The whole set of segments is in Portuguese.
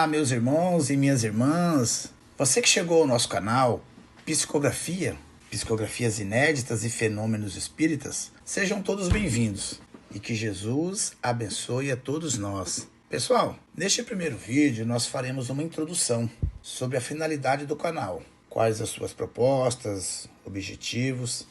Olá, meus irmãos e minhas irmãs. Você que chegou ao nosso canal Psicografias Inéditas e Fenômenos Espíritas, sejam todos bem-vindos e que Jesus abençoe a todos nós. Pessoal, neste primeiro vídeo nós faremos uma introdução sobre a finalidade do canal, quais as suas propostas, objetivos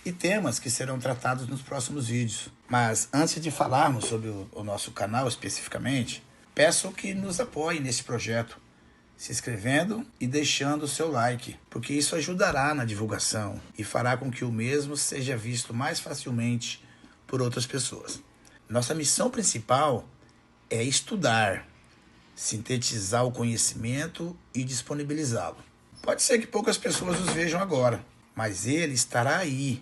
e temas que serão tratados nos próximos vídeos. Mas antes de falarmos sobre o nosso canal especificamente, peço que nos apoiem nesse projeto, se inscrevendo e deixando o seu like, porque isso ajudará na divulgação e fará com que o mesmo seja visto mais facilmente por outras pessoas. Nossa missão principal é estudar, sintetizar o conhecimento e disponibilizá-lo. Pode ser que poucas pessoas os vejam agora, mas ele estará aí,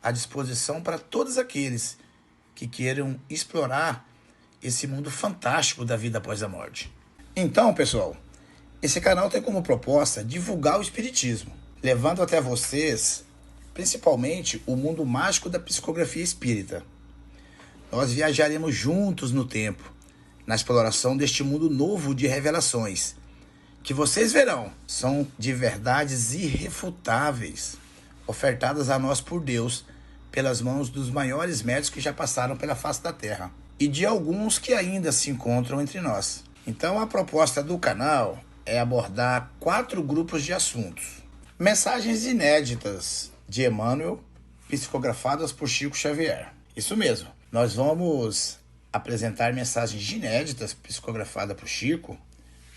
à disposição para todos aqueles que queiram explorar esse mundo fantástico da vida após a morte. Então, pessoal, esse canal tem como proposta divulgar o espiritismo, levando até vocês, principalmente, o mundo mágico da psicografia espírita. Nós viajaremos juntos no tempo, na exploração deste mundo novo de revelações, que vocês verão, são de verdades irrefutáveis, ofertadas a nós por Deus, pelas mãos dos maiores médicos que já passaram pela face da Terra, e de alguns que ainda se encontram entre nós. Então a proposta do canal é abordar 4 grupos de assuntos. Mensagens inéditas de Emmanuel, psicografadas por Chico Xavier. Isso mesmo, nós vamos apresentar mensagens inéditas psicografadas por Chico,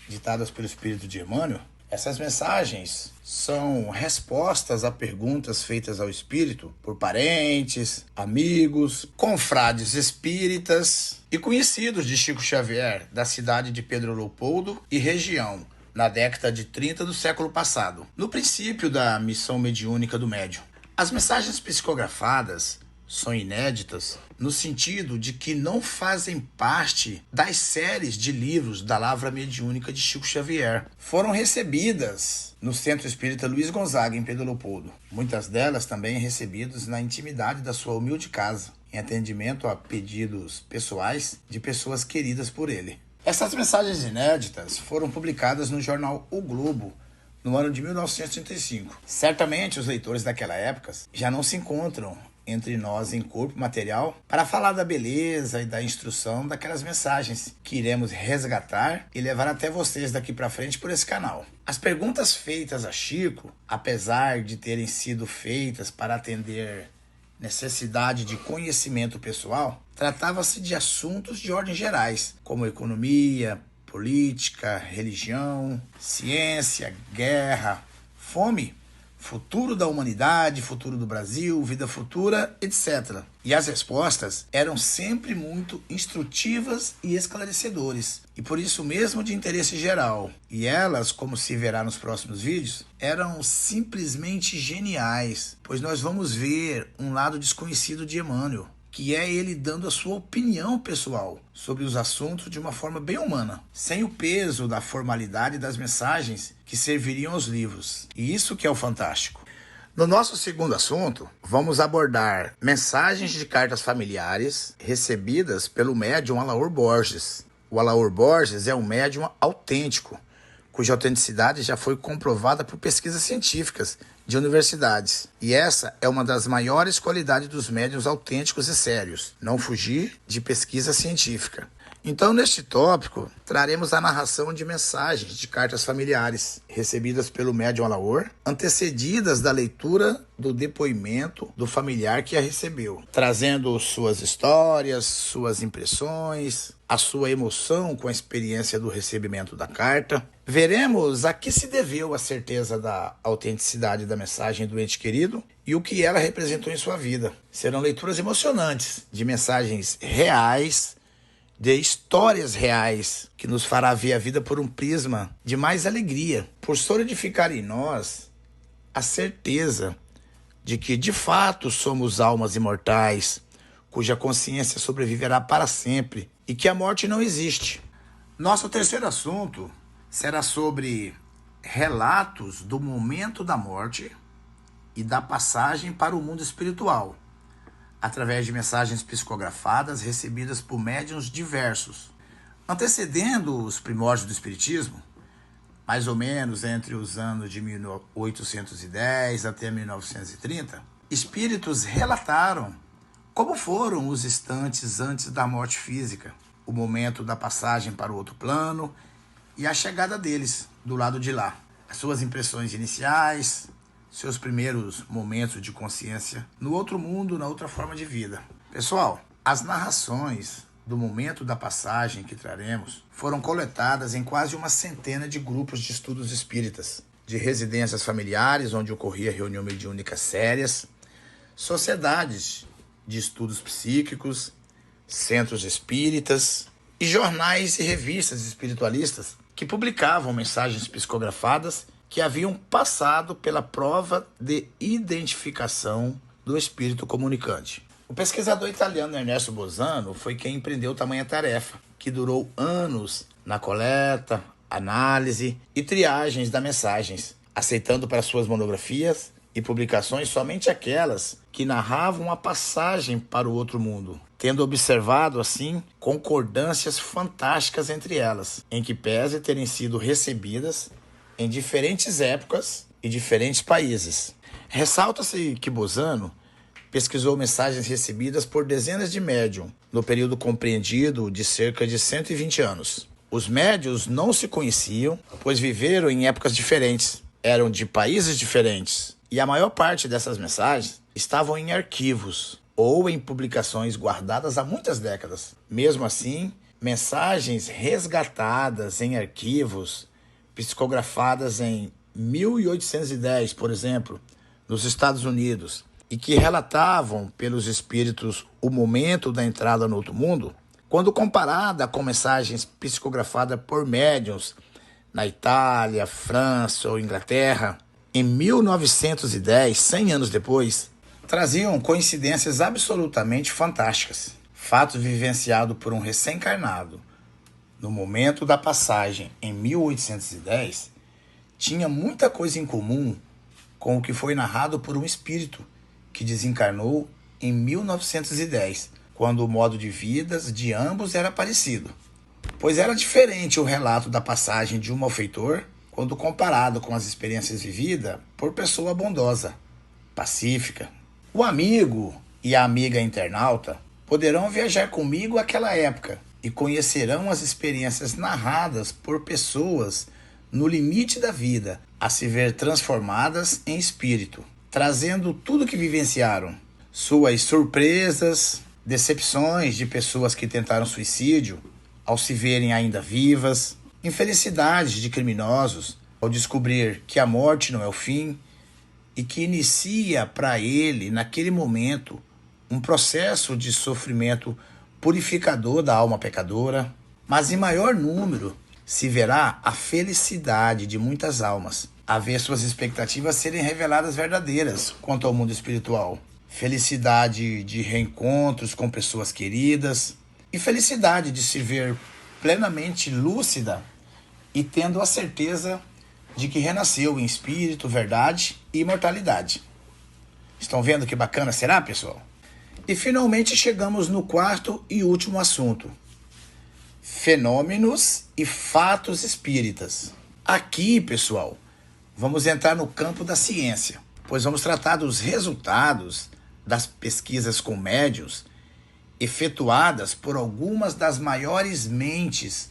ditadas pelo espírito de Emmanuel. Essas mensagens são respostas a perguntas feitas ao espírito por parentes, amigos, confrades espíritas e conhecidos de Chico Xavier, da cidade de Pedro Leopoldo e região, na década de 30 do século passado, no princípio da missão mediúnica do médium. As mensagens psicografadas são inéditas no sentido de que não fazem parte das séries de livros da Lavra Mediúnica de Chico Xavier. Foram recebidas no Centro Espírita Luiz Gonzaga, em Pedro Leopoldo. Muitas delas também recebidas na intimidade da sua humilde casa, em atendimento a pedidos pessoais de pessoas queridas por ele. Essas mensagens inéditas foram publicadas no jornal O Globo, no ano de 1935. Certamente os leitores daquela época já não se encontram entre nós em corpo material para falar da beleza e da instrução daquelas mensagens que iremos resgatar e levar até vocês daqui para frente por esse canal. As perguntas feitas a Chico, apesar de terem sido feitas para atender necessidade de conhecimento pessoal, tratava-se de assuntos de ordem gerais, como economia, política, religião, ciência, guerra, fome, futuro da humanidade, futuro do Brasil, vida futura, etc. E as respostas eram sempre muito instrutivas e esclarecedoras, e por isso mesmo de interesse geral. E elas, como se verá nos próximos vídeos, eram simplesmente geniais, pois nós vamos ver um lado desconhecido de Emmanuel, que é ele dando a sua opinião pessoal sobre os assuntos de uma forma bem humana, sem o peso da formalidade das mensagens que serviriam aos livros. E isso que é o fantástico. No nosso segundo assunto, vamos abordar mensagens de cartas familiares recebidas pelo médium Alaor Borges. O Alaor Borges é um médium autêntico, cuja autenticidade já foi comprovada por pesquisas científicas de universidades. E essa é uma das maiores qualidades dos médiuns autênticos e sérios, não fugir de pesquisa científica. Então, neste tópico, traremos a narração de mensagens de cartas familiares recebidas pelo médium Alaor, antecedidas da leitura do depoimento do familiar que a recebeu, trazendo suas histórias, suas impressões, a sua emoção com a experiência do recebimento da carta. Veremos a que se deveu a certeza da autenticidade da mensagem do ente querido e o que ela representou em sua vida. Serão leituras emocionantes de mensagens reais, de histórias reais, que nos fará ver a vida por um prisma de mais alegria, por solidificar em nós a certeza de que de fato somos almas imortais, cuja consciência sobreviverá para sempre e que a morte não existe. Nosso terceiro assunto será sobre relatos do momento da morte e da passagem para o mundo espiritual, através de mensagens psicografadas recebidas por médiuns diversos, Antecedendo os primórdios do Espiritismo, mais ou menos entre os anos de 1810 até 1930, espíritos relataram como foram os instantes antes da morte física, o momento da passagem para o outro plano e a chegada deles do lado de lá. As suas impressões iniciais, seus primeiros momentos de consciência no outro mundo, na outra forma de vida. Pessoal, as narrações do momento da passagem que traremos foram coletadas em quase uma centena de grupos de estudos espíritas, de residências familiares onde ocorria reunião mediúnica sérias, sociedades de estudos psíquicos, centros espíritas e jornais e revistas espiritualistas que publicavam mensagens psicografadas que haviam passado pela prova de identificação do espírito comunicante. O pesquisador italiano Ernesto Bosano foi quem empreendeu tamanha tarefa, que durou anos na coleta, análise e triagens das mensagens, aceitando para suas monografias e publicações somente aquelas que narravam a passagem para o outro mundo, tendo observado, assim, concordâncias fantásticas entre elas, em que pese terem sido recebidas em diferentes épocas e diferentes países. Ressalta-se que Bosano pesquisou mensagens recebidas por dezenas de médiums no período compreendido de cerca de 120 anos. Os médiuns não se conheciam, pois viveram em épocas diferentes, eram de países diferentes, e a maior parte dessas mensagens estavam em arquivos ou em publicações guardadas há muitas décadas. Mesmo assim, mensagens resgatadas em arquivos, psicografadas em 1810, por exemplo, nos Estados Unidos, e que relatavam pelos espíritos o momento da entrada no outro mundo, quando comparada com mensagens psicografadas por médiuns na Itália, França ou Inglaterra, em 1910, 100 anos depois, traziam coincidências absolutamente fantásticas. Fatos vivenciados por um recém-encarnado no momento da passagem em 1810 tinha muita coisa em comum com o que foi narrado por um espírito que desencarnou em 1910, quando o modo de vida de ambos era parecido, pois era diferente o relato da passagem de um malfeitor quando comparado com as experiências vividas por pessoa bondosa, pacífica. O amigo e a amiga internauta poderão viajar comigo àquela época e conhecerão as experiências narradas por pessoas no limite da vida, a se ver transformadas em espírito, trazendo tudo que vivenciaram, suas surpresas, decepções de pessoas que tentaram suicídio ao se verem ainda vivas, infelicidades de criminosos ao descobrir que a morte não é o fim e que inicia para ele, naquele momento, um processo de sofrimento purificador da alma pecadora, mas em maior número se verá a felicidade de muitas almas, a ver suas expectativas serem reveladas verdadeiras quanto ao mundo espiritual. Felicidade de reencontros com pessoas queridas e felicidade de se ver plenamente lúcida e tendo a certeza de que renasceu em espírito, verdade e imortalidade. Estão vendo que bacana será, pessoal? E finalmente chegamos no quarto e último assunto: fenômenos e fatos espíritas. Aqui, pessoal, vamos entrar no campo da ciência, pois vamos tratar dos resultados das pesquisas com médiuns efetuadas por algumas das maiores mentes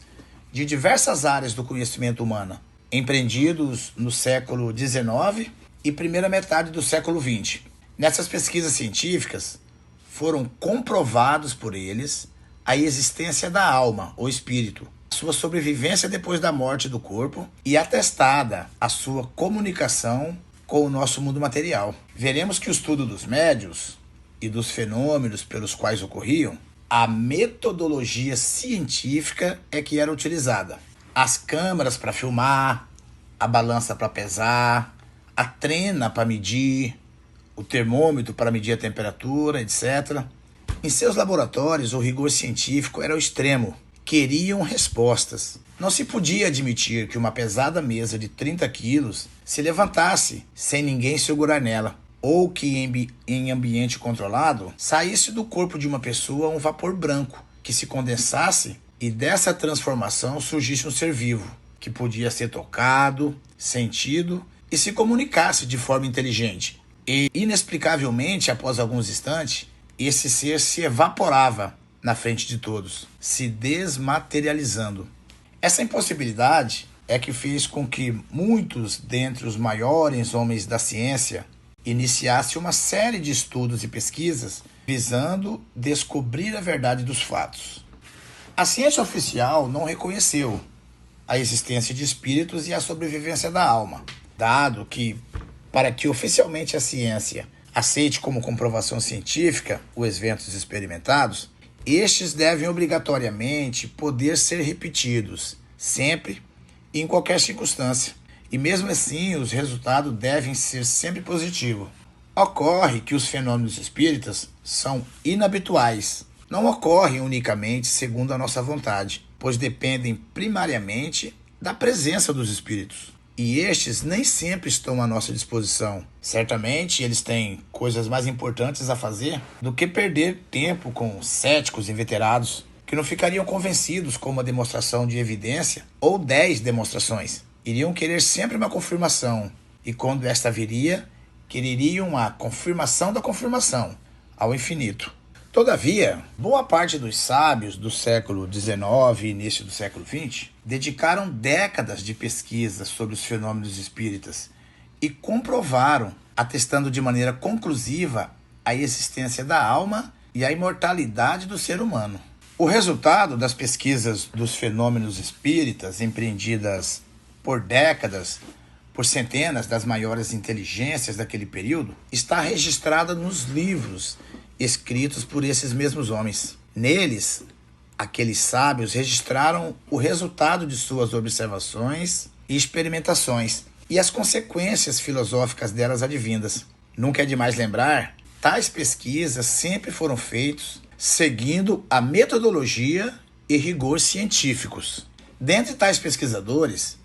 de diversas áreas do conhecimento humano, empreendidos no século XIX e primeira metade do século XX. Nessas pesquisas científicas, foram comprovados por eles a existência da alma, ou espírito, a sua sobrevivência depois da morte do corpo e atestada a sua comunicação com o nosso mundo material. Veremos que o estudo dos médiuns e dos fenômenos pelos quais ocorriam, a metodologia científica é que era utilizada. As câmeras para filmar, a balança para pesar, a trena para medir, o termômetro para medir a temperatura, etc. Em seus laboratórios, o rigor científico era o extremo. Queriam respostas. Não se podia admitir que uma pesada mesa de 30 quilos se levantasse sem ninguém segurar nela, ou que em ambiente controlado saísse do corpo de uma pessoa um vapor branco que se condensasse e dessa transformação surgisse um ser vivo, que podia ser tocado, sentido e se comunicasse de forma inteligente. E, inexplicavelmente, após alguns instantes, esse ser se evaporava na frente de todos, se desmaterializando. Essa impossibilidade é que fez com que muitos dentre os maiores homens da ciência iniciassem uma série de estudos e pesquisas visando descobrir a verdade dos fatos. A ciência oficial não reconheceu a existência de espíritos e a sobrevivência da alma, dado que, para que oficialmente a ciência aceite como comprovação científica os eventos experimentados, estes devem obrigatoriamente poder ser repetidos, sempre e em qualquer circunstância. E mesmo assim, os resultados devem ser sempre positivos. Ocorre que os fenômenos espíritas são inabituais. Não ocorrem unicamente segundo a nossa vontade, pois dependem primariamente da presença dos espíritos. E estes nem sempre estão à nossa disposição. Certamente eles têm coisas mais importantes a fazer do que perder tempo com céticos inveterados que não ficariam convencidos com uma demonstração de evidência ou 10 demonstrações. Iriam querer sempre uma confirmação, e quando esta viria, quereriam a confirmação da confirmação, ao infinito. Todavia, boa parte dos sábios do século XIX e início do século XX dedicaram décadas de pesquisa sobre os fenômenos espíritas e comprovaram, atestando de maneira conclusiva a existência da alma e a imortalidade do ser humano. O resultado das pesquisas dos fenômenos espíritas empreendidas por décadas, por centenas das maiores inteligências daquele período, está registrada nos livros escritos por esses mesmos homens. Neles, aqueles sábios registraram o resultado de suas observações e experimentações e as consequências filosóficas delas advindas. Nunca é demais lembrar, tais pesquisas sempre foram feitas seguindo a metodologia e rigor científicos. Dentre tais pesquisadores,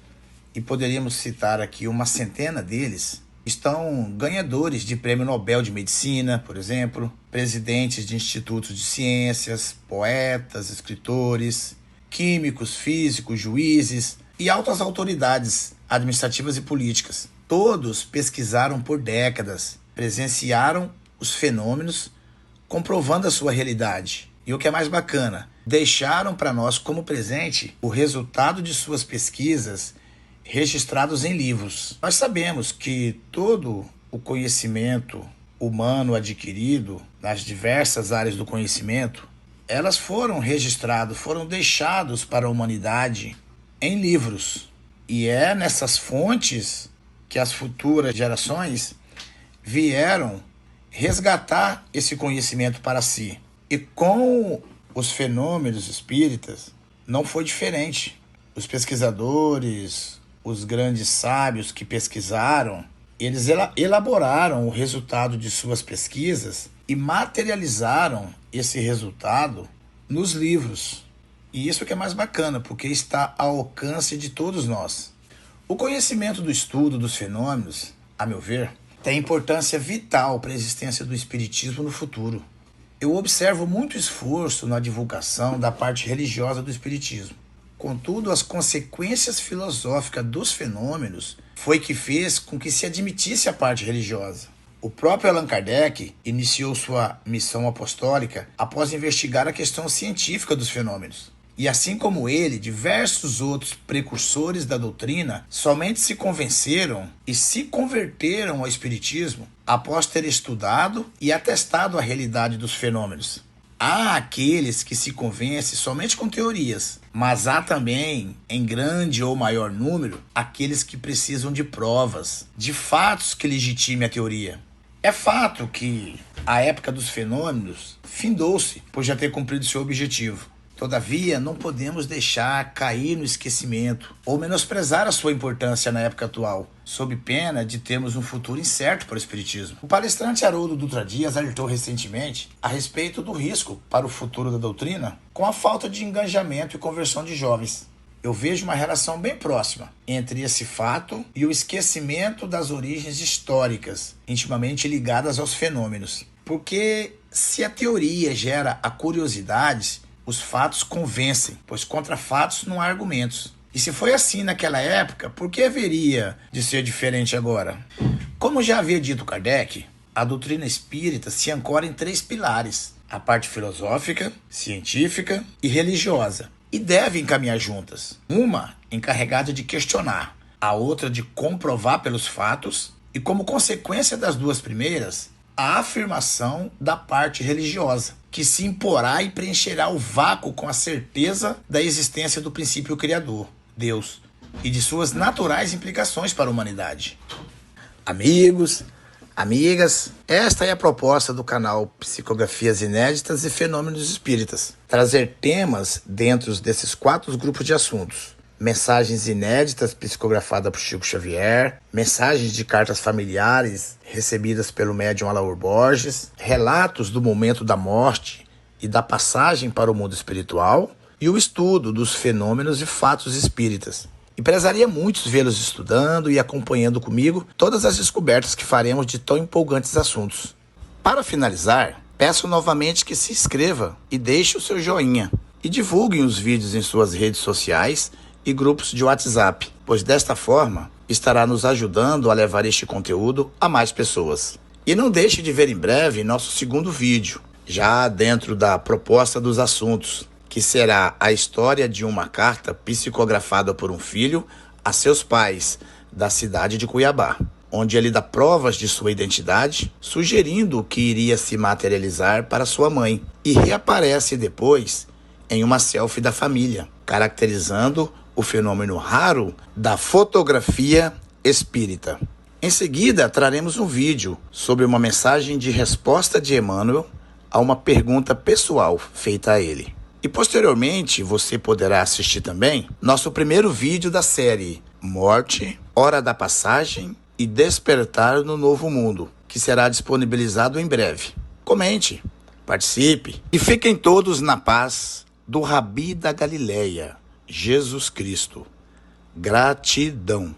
e poderíamos citar aqui uma centena deles, estão ganhadores de Prêmio Nobel de Medicina, por exemplo, presidentes de institutos de ciências, poetas, escritores, químicos, físicos, juízes e altas autoridades administrativas e políticas. Todos pesquisaram por décadas, presenciaram os fenômenos, comprovando a sua realidade. E o que é mais bacana, deixaram para nós como presente o resultado de suas pesquisas registrados em livros. Nós sabemos que todo o conhecimento humano adquirido nas diversas áreas do conhecimento, elas foram registrados, foram deixados para a humanidade em livros. E é nessas fontes que as futuras gerações vieram resgatar esse conhecimento para si. E com os fenômenos espíritas não foi diferente. Os pesquisadores, os grandes sábios que pesquisaram, eles elaboraram o resultado de suas pesquisas e materializaram esse resultado nos livros. E isso que é mais bacana, porque está ao alcance de todos nós. O conhecimento do estudo dos fenômenos, a meu ver, tem importância vital para a existência do espiritismo no futuro. Eu observo muito esforço na divulgação da parte religiosa do espiritismo. Contudo, as consequências filosóficas dos fenômenos foi que fez com que se admitisse a parte religiosa. O próprio Allan Kardec iniciou sua missão apostólica após investigar a questão científica dos fenômenos. E assim como ele, diversos outros precursores da doutrina somente se convenceram e se converteram ao espiritismo após ter estudado e atestado a realidade dos fenômenos. Há aqueles que se convencem somente com teorias, mas há também, em grande ou maior número, aqueles que precisam de provas, de fatos que legitimem a teoria. É fato que a época dos fenômenos findou-se por já ter cumprido seu objetivo. Todavia, não podemos deixar cair no esquecimento ou menosprezar a sua importância na época atual, sob pena de termos um futuro incerto para o espiritismo. O palestrante Haroldo Dutra Dias alertou recentemente a respeito do risco para o futuro da doutrina com a falta de engajamento e conversão de jovens. Eu vejo uma relação bem próxima entre esse fato e o esquecimento das origens históricas, intimamente ligadas aos fenômenos. Porque se a teoria gera a curiosidade, os fatos convencem, pois contra fatos não há argumentos. E se foi assim naquela época, por que haveria de ser diferente agora? Como já havia dito Kardec, a doutrina espírita se ancora em 3 pilares: a parte filosófica, científica e religiosa, e devem caminhar juntas. Uma encarregada de questionar, a outra de comprovar pelos fatos, e como consequência das 2 primeiras, a afirmação da parte religiosa, que se imporá e preencherá o vácuo com a certeza da existência do princípio criador, Deus, e de suas naturais implicações para a humanidade. Amigos, amigas, esta é a proposta do canal Psicografias Inéditas e Fenômenos Espíritas. Trazer temas dentro desses 4 grupos de assuntos. Mensagens inéditas psicografadas por Chico Xavier, mensagens de cartas familiares recebidas pelo médium Alaor Borges, relatos do momento da morte e da passagem para o mundo espiritual e o estudo dos fenômenos e fatos espíritas. E prezaria muito vê-los estudando e acompanhando comigo todas as descobertas que faremos de tão empolgantes assuntos. Para finalizar, peço novamente que se inscreva e deixe o seu joinha e divulguem os vídeos em suas redes sociais e grupos de WhatsApp, pois desta forma estará nos ajudando a levar este conteúdo a mais pessoas. E não deixe de ver em breve nosso 2º vídeo, já dentro da proposta dos assuntos, que será a história de uma carta psicografada por um filho a seus pais da cidade de Cuiabá, onde ele dá provas de sua identidade, sugerindo o que iria se materializar para sua mãe, e reaparece depois em uma selfie da família, caracterizando o fenômeno raro da fotografia espírita. Em seguida, traremos um vídeo sobre uma mensagem de resposta de Emmanuel a uma pergunta pessoal feita a ele. E posteriormente, você poderá assistir também nosso 1º vídeo da série Morte, Hora da Passagem e Despertar no Novo Mundo, que será disponibilizado em breve. Comente, participe e fiquem todos na paz do Rabi da Galileia, Jesus Cristo. Gratidão.